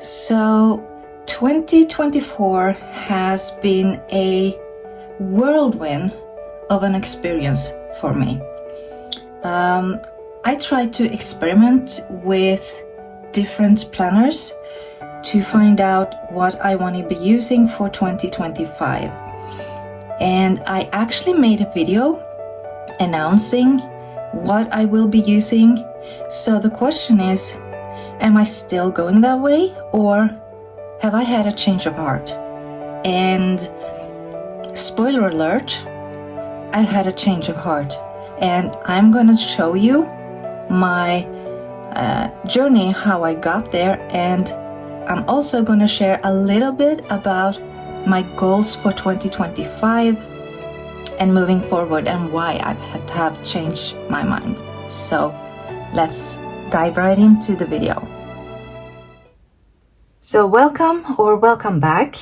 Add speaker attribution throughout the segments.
Speaker 1: So 2024 has been a whirlwind of an experience for me. I tried to experiment with different planners to find out what I want to be using for 2025. And I actually made a video announcing what I will be using. So the question is, am I still going that way, or have I had a change of heart? And spoiler alert, I had a change of heart, and I'm gonna show you my journey, how I got there, and I'm also gonna share a little bit about my goals for 2025 and moving forward, and why I have changed my mind. So let's dive right into the video. So welcome back,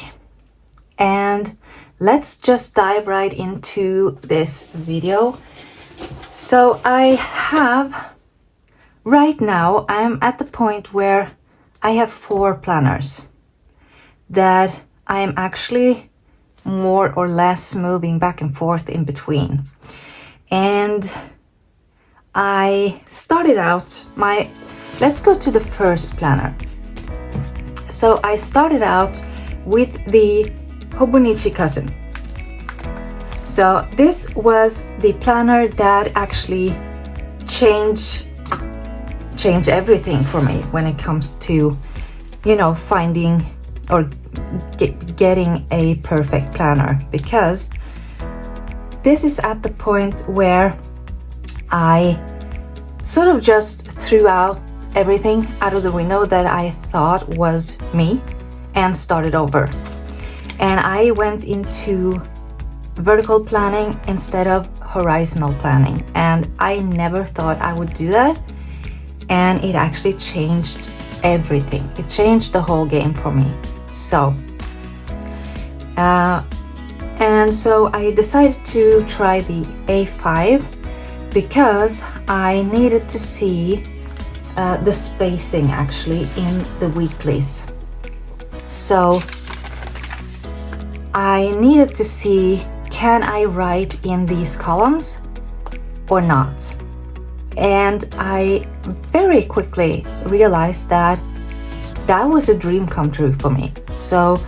Speaker 1: and let's just dive right into this video. So right now I'm at the point where I have 4 planners that I'm actually more or less moving back and forth in between. And I started out let's go to the first planner. So I started out with the Hobonichi Cousin. So this was the planner that actually changed everything for me when it comes to, finding or getting a perfect planner, because this is at the point where I sort of just threw out everything out of the window that I thought was me and started over. And I went into vertical planning instead of horizontal planning, and I never thought I would do that, and it actually changed everything. It changed the whole game for me. So so I decided to try the A5 because I needed to see the spacing actually in the weeklies. So I needed to see, can I write in these columns or not? And I very quickly realized that was a dream come true for me. So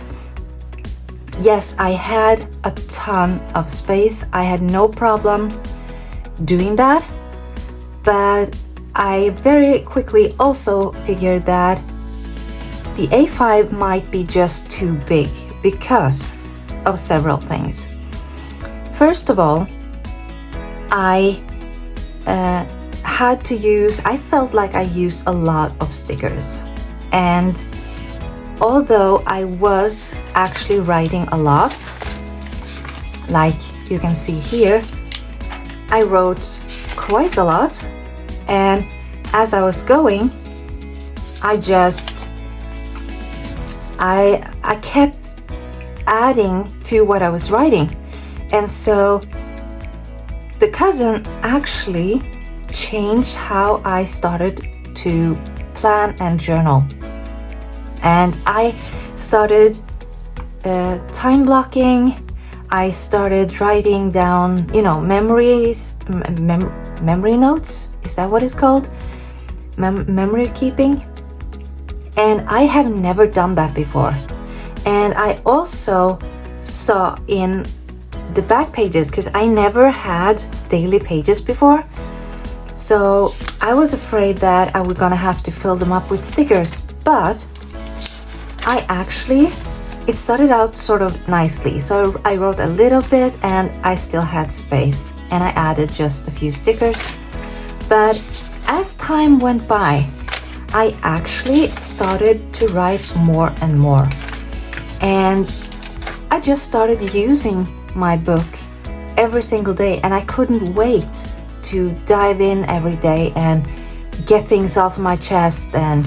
Speaker 1: yes, I had a ton of space. I had no problem doing that, but I very quickly also figured that the A5 might be just too big because of several things. First of all, I felt like I used a lot of stickers, and although I was actually writing a lot, like you can see here, I wrote quite a lot, and as I was going, I kept adding to what I was writing. And so the cousin actually changed how I started to plan and journal. And I started time blocking. I started writing down, memory notes. Is that what it's called? Memory keeping. And I have never done that before. And I also saw in the back pages, because I never had daily pages before, so I was afraid that I was gonna have to fill them up with stickers. But it started out sort of nicely. So I wrote a little bit and I still had space, and I added just a few stickers. But as time went by, I actually started to write more and more. And I just started using my book every single day, and I couldn't wait to dive in every day and get things off my chest. And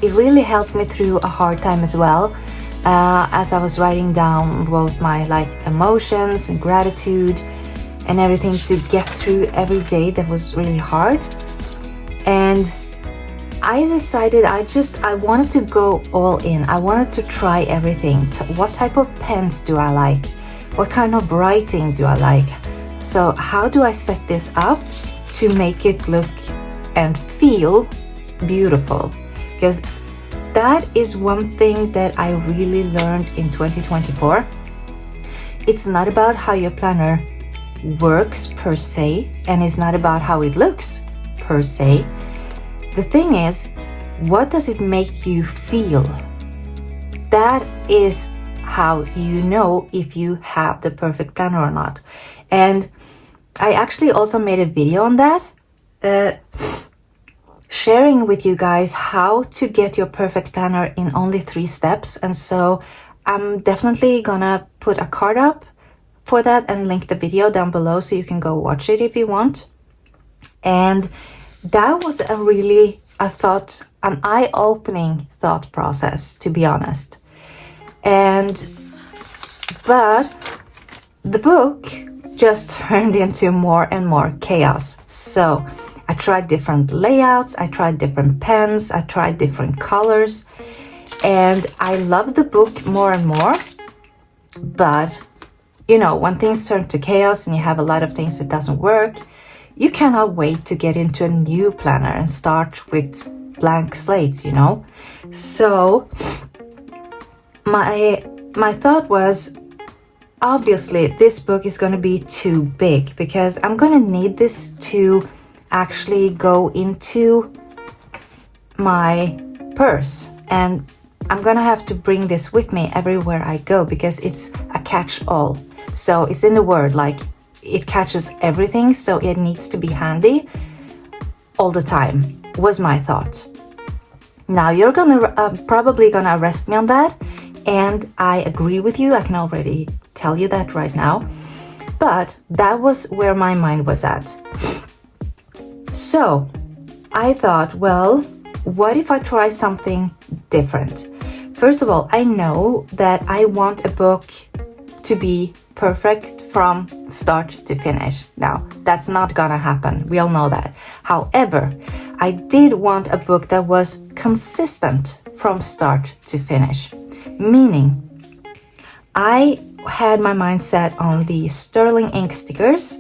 Speaker 1: it really helped me through a hard time as well. As I was wrote my emotions and gratitude and everything to get through every day that was really hard. And I decided I wanted to go all in. I wanted to try everything. What type of pens do I like? What kind of writing do I like? So how do I set this up to make it look and feel beautiful? Because that is one thing that I really learned in 2024. It's not about how your planner works per se, and it's not about how it looks per se. The thing is, what does it make you feel? That is how you know if you have the perfect planner or not. And I actually also made a video on that, sharing with you guys how to get your perfect planner in only 3 steps. And so I'm definitely gonna put a card up for that and link the video down below so you can go watch it if you want. And that was an eye-opening thought process, to be honest. But the book just turned into more and more chaos. So I tried different layouts, I tried different pens, I tried different colors, and I love the book more and more. But you know, when things turn to chaos and you have a lot of things that doesn't work, you cannot wait to get into a new planner and start with blank slates, you know. So my thought was, obviously this book is going to be too big because I'm going to need this to actually go into my purse, and I'm going to have to bring this with me everywhere I go because it's a catch-all. So it's in the word, like it catches everything, so it needs to be handy all the time, was my thought. Now you're probably gonna arrest me on that, and I agree with you. I can already tell you that right now, but that was where my mind was at. So I thought, well, what if I try something different? First of all, I know that I want a book to be perfect from start to finish. Now, that's not gonna happen. We all know that. However, I did want a book that was consistent from start to finish. Meaning, I had my mind set on the sterling ink stickers,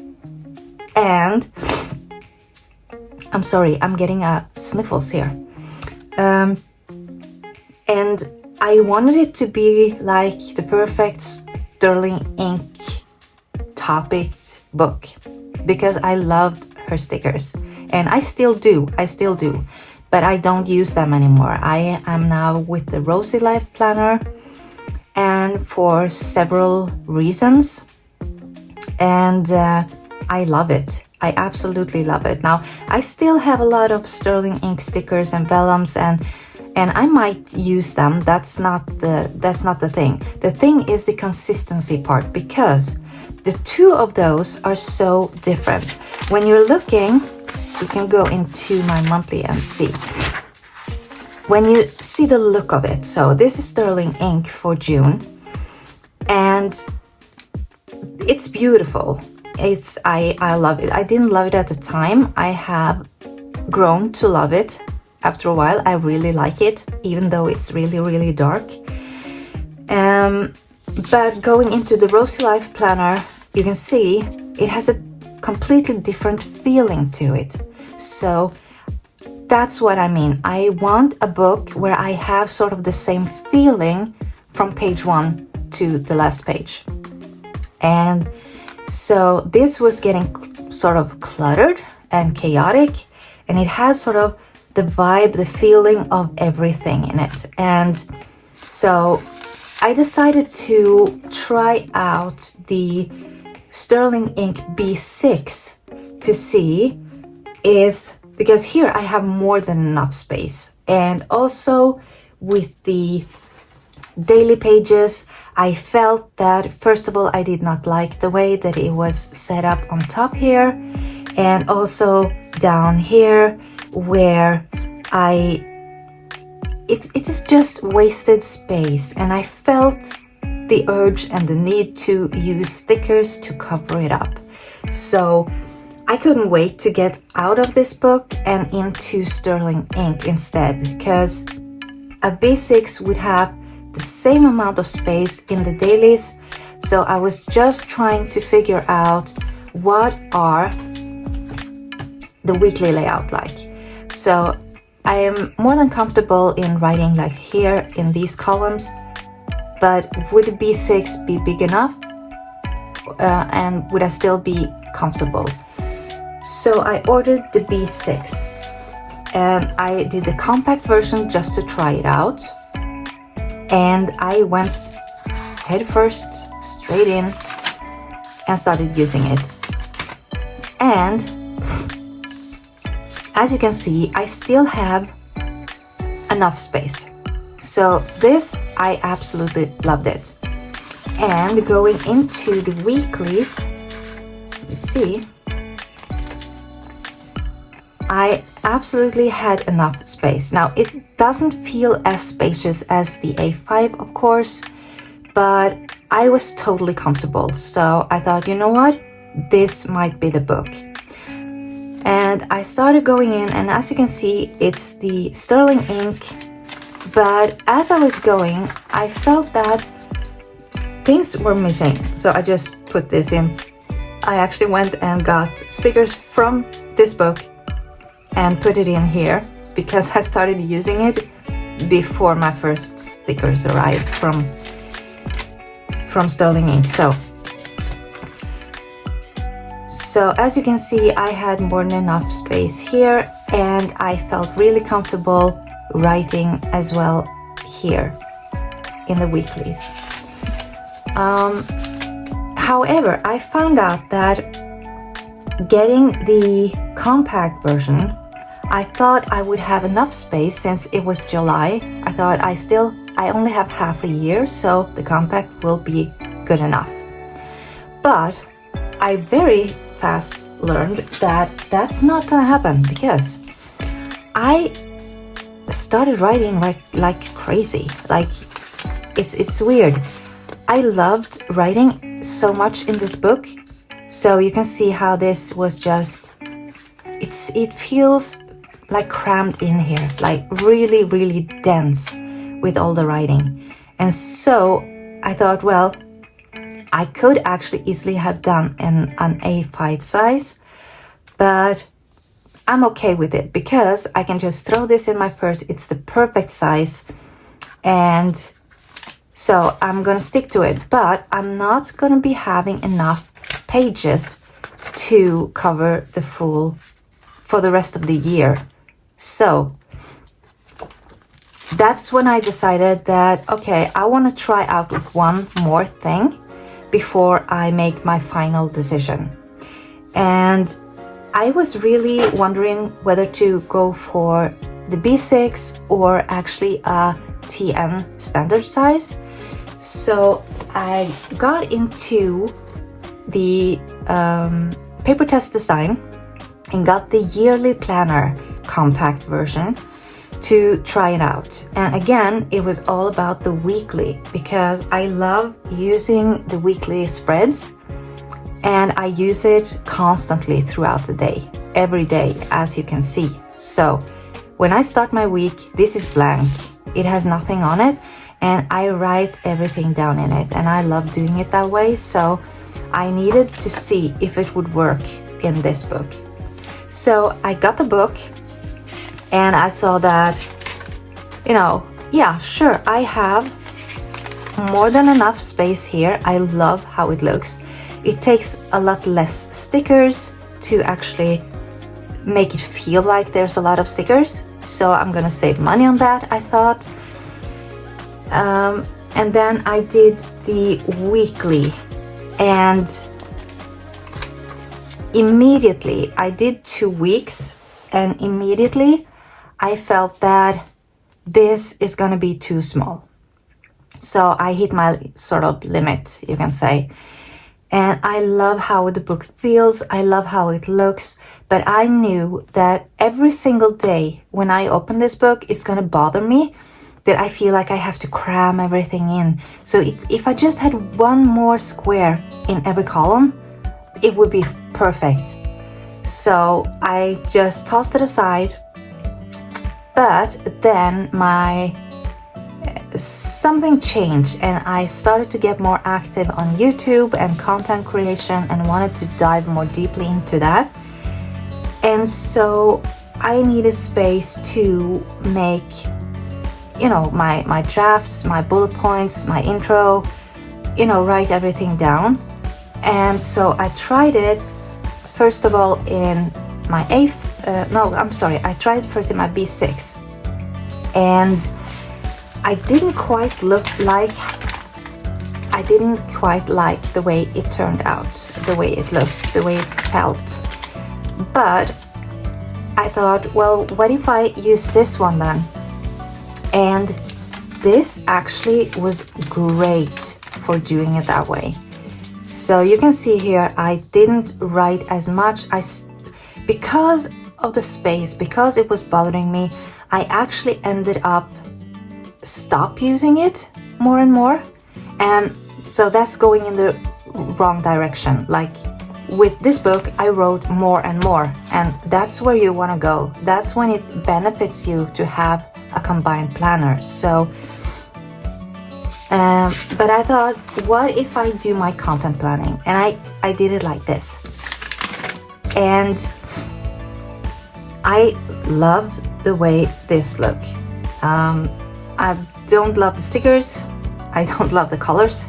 Speaker 1: and I'm sorry, I'm getting sniffles here. And I wanted it to be like the perfect sterling ink topics book because I loved her stickers, and I still do, but I don't use them anymore. I am now with the Rosy Life Planner, and for several reasons, and I love it. I absolutely love it. Now I still have a lot of sterling ink stickers and vellums, and I might use them. That's not the thing. The thing is the consistency part, because the two of those are so different. When you're looking, you can go into my monthly and see. When you see the look of it, so this is sterling ink for June, and it's beautiful. I love it. I didn't love it at the time. I have grown to love it after a while. I really like it, even though it's really, really dark. But going into the Rosy Life Planner, you can see it has a completely different feeling to it. So that's what I mean. I want a book where I have sort of the same feeling from page 1 to the last page. And so this was getting sort of cluttered and chaotic, and it had sort of the vibe, the feeling of everything in it. And so I decided to try out the sterling ink B6 to see if, because here I have more than enough space, and also with the daily pages, I felt that first of all I did not like the way that it was set up on top here, and also down here where it is just wasted space, and I felt the urge and the need to use stickers to cover it up. So I couldn't wait to get out of this book and into sterling ink instead, because a B6 would have the same amount of space in the dailies. So I was just trying to figure out what are the weekly layout like. So I am more than comfortable in writing like here in these columns, but would the B6 be big enough? And would I still be comfortable? So I ordered the B6 and I did the compact version just to try it out. And I went head first, straight in, and started using it. And as you can see, I still have enough space. So this, I absolutely loved it. And going into the weeklies, let me see, I absolutely had enough space. Now, it doesn't feel as spacious as the A5, of course, but I was totally comfortable. So I thought, you know what? This might be the book. And I started going in, and as you can see, it's the sterling ink. But as I was going, I felt that things were missing. So I just put this in. I actually went and got stickers from this book and put it in here because I started using it before my first stickers arrived from sterling ink. So as you can see, I had more than enough space here, and I felt really comfortable writing as well here in the weeklies. However, I found out that getting the compact version, I thought I would have enough space since it was July. I thought I only have half a year, so the compact will be good enough. But I very fast learned that that's not gonna happen, because I started writing like crazy. Like it's weird. I loved writing so much in this book. So you can see how this was just, it feels like crammed in here, like really, really dense with all the writing. And so I thought, well, I could actually easily have done an A5 size, but I'm okay with it because I can just throw this in my purse. It's the perfect size. And so I'm gonna stick to it, but I'm not gonna be having enough pages to cover the full for the rest of the year. So that's when I decided that, okay, I want to try out one more thing before I make my final decision. And I was really wondering whether to go for the B6 or actually a TN standard size. So I got into the paper test design and got the yearly planner compact version to try it out. And again, it was all about the weekly because I love using the weekly spreads, and I use it constantly throughout the day, every day, as you can see. So when I start my week, this is blank. It has nothing on it, and I write everything down in it, and I love doing it that way. So I needed to see if it would work in this book. So I got the book and I saw that, yeah, sure, I have more than enough space here. I love how it looks. It takes a lot less stickers to actually make it feel like there's a lot of stickers. So I'm gonna save money on that, I thought. And then I did the weekly, and immediately I did 2 weeks, and immediately I felt that this is gonna be too small. So I hit my sort of limit, you can say. And I love how the book feels, I love how it looks, but I knew that every single day when I open this book, it's gonna bother me that I feel like I have to cram everything in. So if I just had one more square in every column, it would be perfect. So I just tossed it aside. But then something changed, and I started to get more active on YouTube and content creation and wanted to dive more deeply into that. And so I needed space to make, you know, my drafts, my bullet points, my intro, you know, write everything down. And so I tried it first of all in my I tried first in my B6, and I didn't quite like the way it turned out, the way it looked, the way it felt. But I thought, well, what if I use this one then? And this actually was great for doing it that way. So you can see here, I didn't write as much. Because of the space, because it was bothering me, I actually ended up stop using it more and more. And so that's going in the wrong direction. Like with this book, I wrote more and more, and that's where you want to go. That's when it benefits you to have a combined planner. So but I thought, what if I do my content planning? And I did it like this. And I love the way this look. I don't love the stickers. I don't love the colors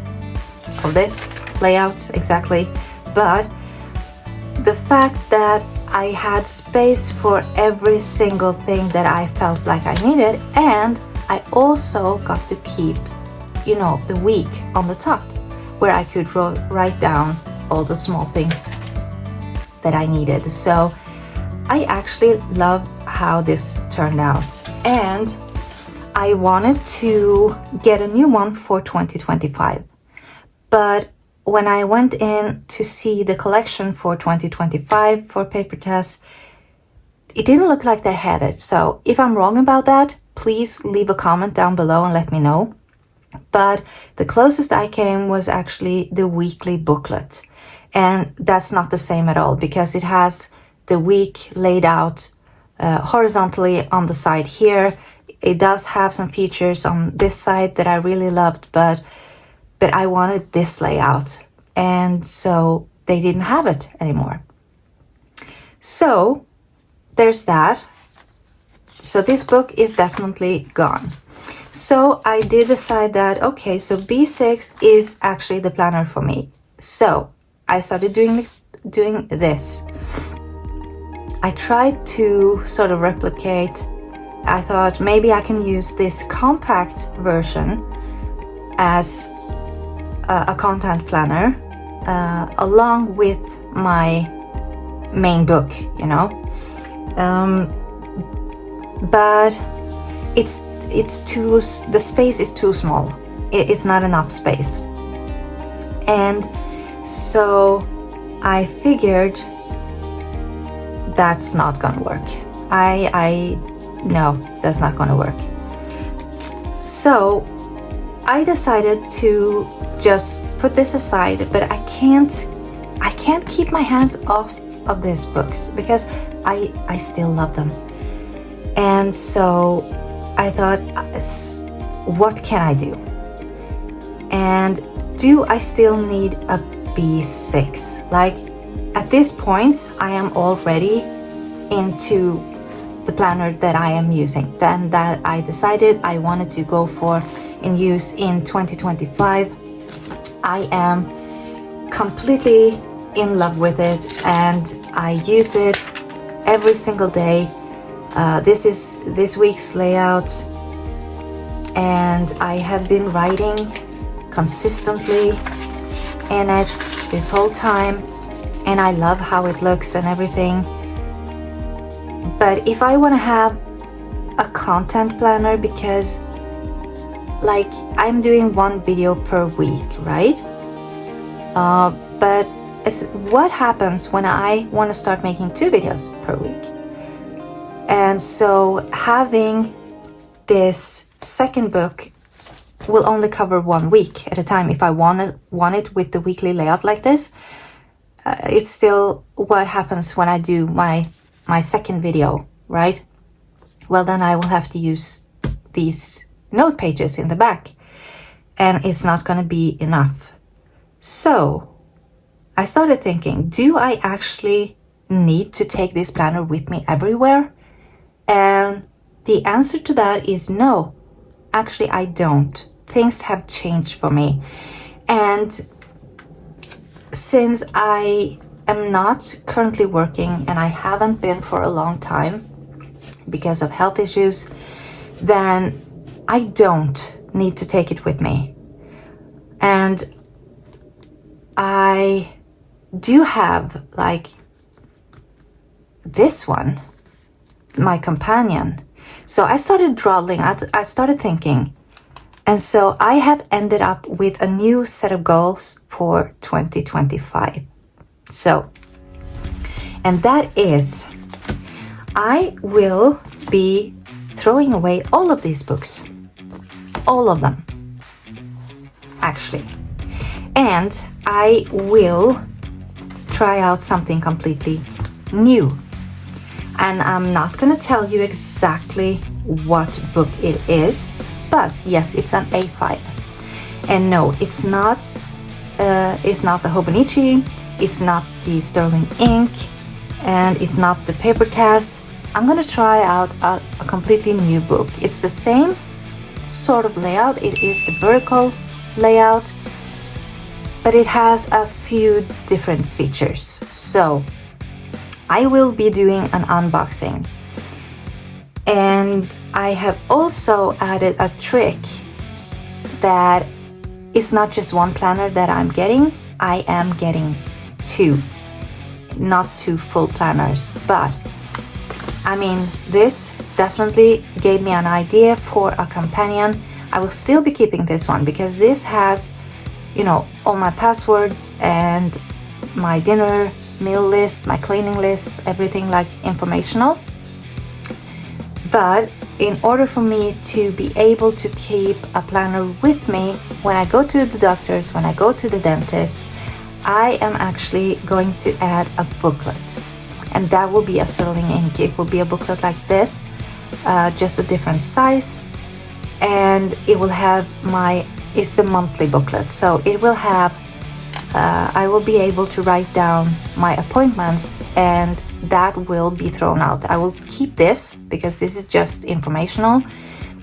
Speaker 1: of this layout exactly. But the fact that I had space for every single thing that I felt like I needed, and I also got to keep, you know, the week on the top where I could write down all the small things that I needed. So I actually love how this turned out, and I wanted to get a new one for 2025. But when I went in to see the collection for 2025 for Paper Tess, it didn't look like they had it. So if I'm wrong about that, please leave a comment down below and let me know. But the closest I came was actually the weekly booklet. And that's not the same at all, because it has the week laid out horizontally on the side here. It does have some features on this side that I really loved, but I wanted this layout, and so they didn't have it anymore. So there's that. So this book is definitely gone. So I did decide that, okay, so B6 is actually the planner for me. So I started doing this. I tried to sort of replicate. I thought maybe I can use this compact version as a content planner along with my main book, you know. But the space is too small. It's not enough space. And so I figured that's not gonna work. No, that's not gonna work. So I decided to just put this aside, but I can't keep my hands off of these books because I still love them. And so I thought, what can I do? And do I still need a B6? Like, at this point, I am already into the planner that I am using, then that I decided I wanted to go for in use in 2025. I am completely in love with it, and I use it every single day. This is this week's layout, and I have been writing consistently in it this whole time, and I love how it looks and everything. But if I want to have a content planner, because like I'm doing one video per week, right? But what happens when I want to start making 2 videos per week? And so having this second book will only cover 1 week at a time if I want it with the weekly layout like this. it's still what happens when I do my second video, right? Well, then I will have to use these note pages in the back, and it's not going to be enough. So I started thinking, do I actually need to take this planner with me everywhere? And the answer to that is no. Actually, I don't. Things have changed for me. And since I am not currently working, and I haven't been for a long time because of health issues, then I don't need to take it with me. And I do have like this one, my companion. So I started drawing, I started thinking, and so I have ended up with a new set of goals for 2025. So, and that is, I will be throwing away all of these books, all of them, actually. And I will try out something completely new. And I'm not gonna tell you exactly what book it is, but yes, it's an A5. And no, it's not the Hobonichi, it's not the sterling ink, and it's not the paper test. I'm gonna try out a completely new book. It's the same sort of layout. It is the vertical layout, but it has a few different features. So I will be doing an unboxing, and I have also added a trick that it's not just one planner that I'm getting. I am getting two, not two full planners, but I mean, this definitely gave me an idea for a companion. I will still be keeping this one because this has, you know, all my passwords and my dinner meal list, my cleaning list, everything like informational. But in order for me to be able to keep a planner with me when I go to the doctors, when I go to the dentist, I am actually going to add a booklet. And that will be a sterling ink. It will be a booklet like this, just a different size. And it will have it's a monthly booklet. So it will have, I will be able to write down my appointments, and that will be thrown out. I will keep this because this is just informational.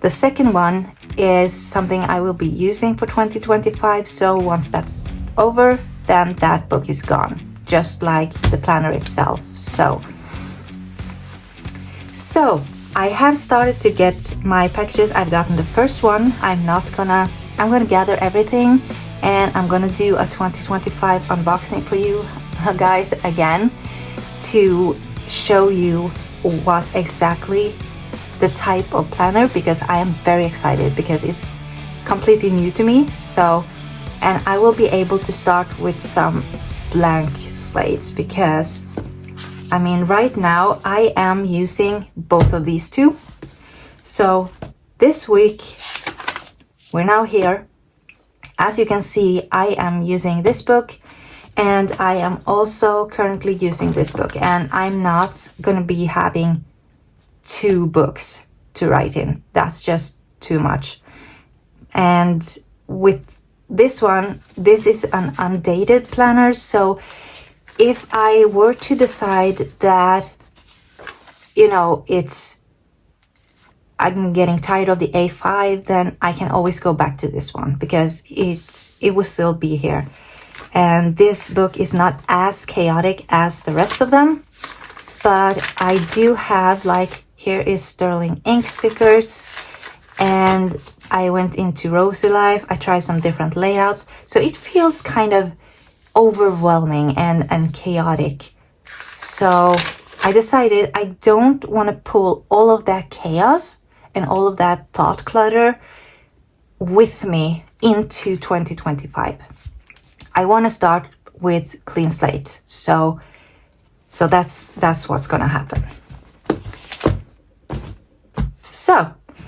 Speaker 1: The second one is something I will be using for 2025. So once that's over, then that book is gone, just like the planner itself. So I have started to get my packages. I've gotten the first one. I'm gonna gather everything, and I'm gonna do a 2025 unboxing for you guys again to show you what exactly the type of planner, because I am very excited because it's completely new to me. So, and I will be able to start with some blank slates because I mean, right now I am using both of these two. So this week we're now here. As you can see, I am using this book, and I am also currently using this book, and I'm not going to be having two books to write in. That's just too much. And with this one, this is an undated planner. So if I were to decide that, you know, I'm getting tired of the A5, then I can always go back to this one because it will still be here. And this book is not as chaotic as the rest of them, but I do have, like, here is sterling ink stickers, and I went into Rosy Life. I tried some different layouts, so it feels kind of overwhelming and chaotic. So I decided I don't want to pull all of that chaos and all of that thought clutter with me into 2025. I want to start with clean slate. So that's what's going to happen. So